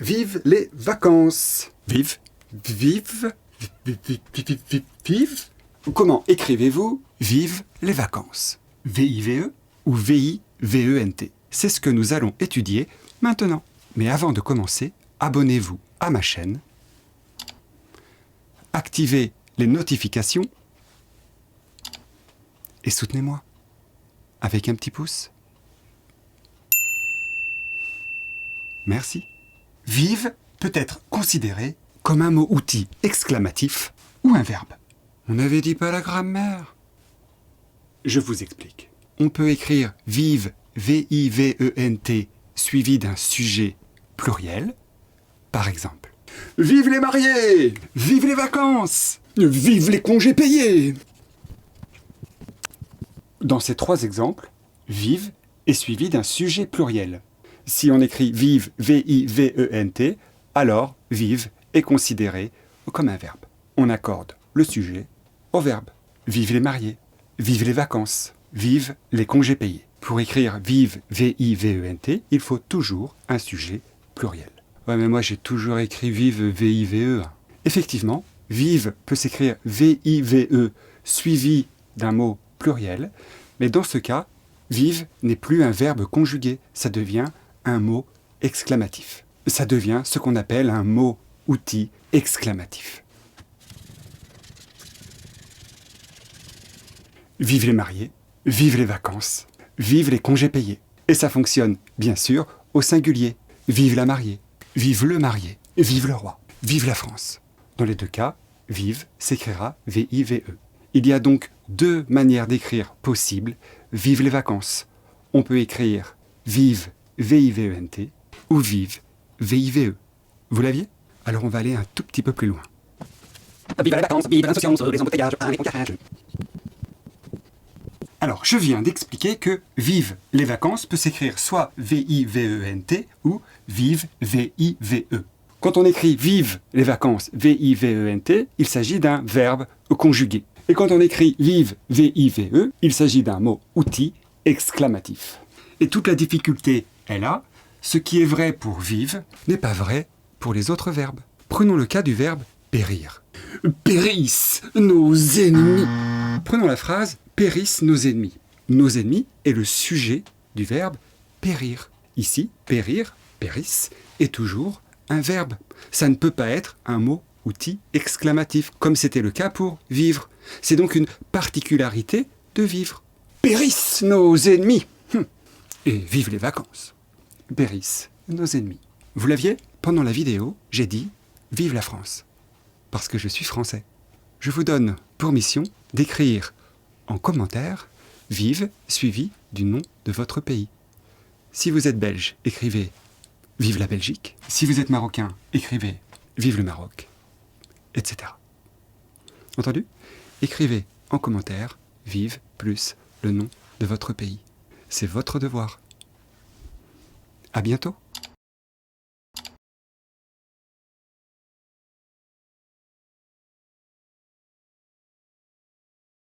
Vive les vacances. Vive. Comment écrivez-vous vive les vacances? V-I-V-E ou V-I-V-E-N-T? C'est ce que nous allons étudier maintenant. Mais avant de commencer, abonnez-vous à ma chaîne, activez les notifications et soutenez-moi avec un petit pouce. Merci. Vive peut être considéré comme un mot-outil exclamatif ou un verbe. On n'avait dit pas la grammaire. Je vous explique. On peut écrire vive, V-I-V-E-N-T, suivi d'un sujet pluriel. Par exemple, vive les mariés, vive les vacances, vive les congés payés. Dans ces trois exemples, vive est suivi d'un sujet pluriel. Si on écrit vive, V-I-V-E-N-T, alors vive est considéré comme un verbe. On accorde le sujet au verbe. Vive les mariés, vive les vacances, vive les congés payés. Pour écrire vive, V-I-V-E-N-T, il faut toujours un sujet pluriel. Ouais, mais moi j'ai toujours écrit vive, V-I-V-E. Effectivement, vive peut s'écrire V-I-V-E suivi d'un mot pluriel, mais dans ce cas, vive n'est plus un verbe conjugué, ça devient un mot exclamatif. Ça devient ce qu'on appelle un mot-outil exclamatif. Vive les mariés, vive les vacances, vive les congés payés. Et ça fonctionne, bien sûr, au singulier. Vive la mariée, vive le marié, vive le roi, vive la France. Dans les deux cas, vive s'écrira V-I-V-E. Il y a donc deux manières d'écrire possibles vive les vacances. On peut écrire vive, V-I-V-E-N-T, ou vive, V-I-V-E. Vous l'aviez? Alors on va aller un tout petit peu plus loin. Vive les vacances, vive l'insouciance, les embouteillages, les conquêtes. Alors, je viens d'expliquer que vive les vacances peut s'écrire soit V-I-V-E-N-T ou vive, V-I-V-E. Quand on écrit vive les vacances, V-I-V-E-N-T, il s'agit d'un verbe conjugué. Et quand on écrit vive, V-I-V-E, il s'agit d'un mot-outil exclamatif. Et toute la difficulté est là. Ce qui est vrai pour vive n'est pas vrai pour les autres verbes. Prenons le cas du verbe périr. Périssent nos ennemis. Prenons la phrase périssent nos ennemis. Nos ennemis est le sujet du verbe périr. Ici, périr, périsse, est toujours un verbe. Ça ne peut pas être un mot-outil exclamatif, comme c'était le cas pour vivre. C'est donc une particularité de vivre. Périssent nos ennemis. Et vive les vacances. Périssent nos ennemis. Vous l'aviez? Pendant la vidéo, j'ai dit « Vive la France » parce que je suis français. Je vous donne pour mission d'écrire en commentaire « Vive » suivi du nom de votre pays. Si vous êtes belge, écrivez « Vive la Belgique ». Si vous êtes marocain, écrivez « Vive le Maroc », etc. Entendu? Écrivez en commentaire « Vive » plus le nom de votre pays. C'est votre devoir. À bientôt.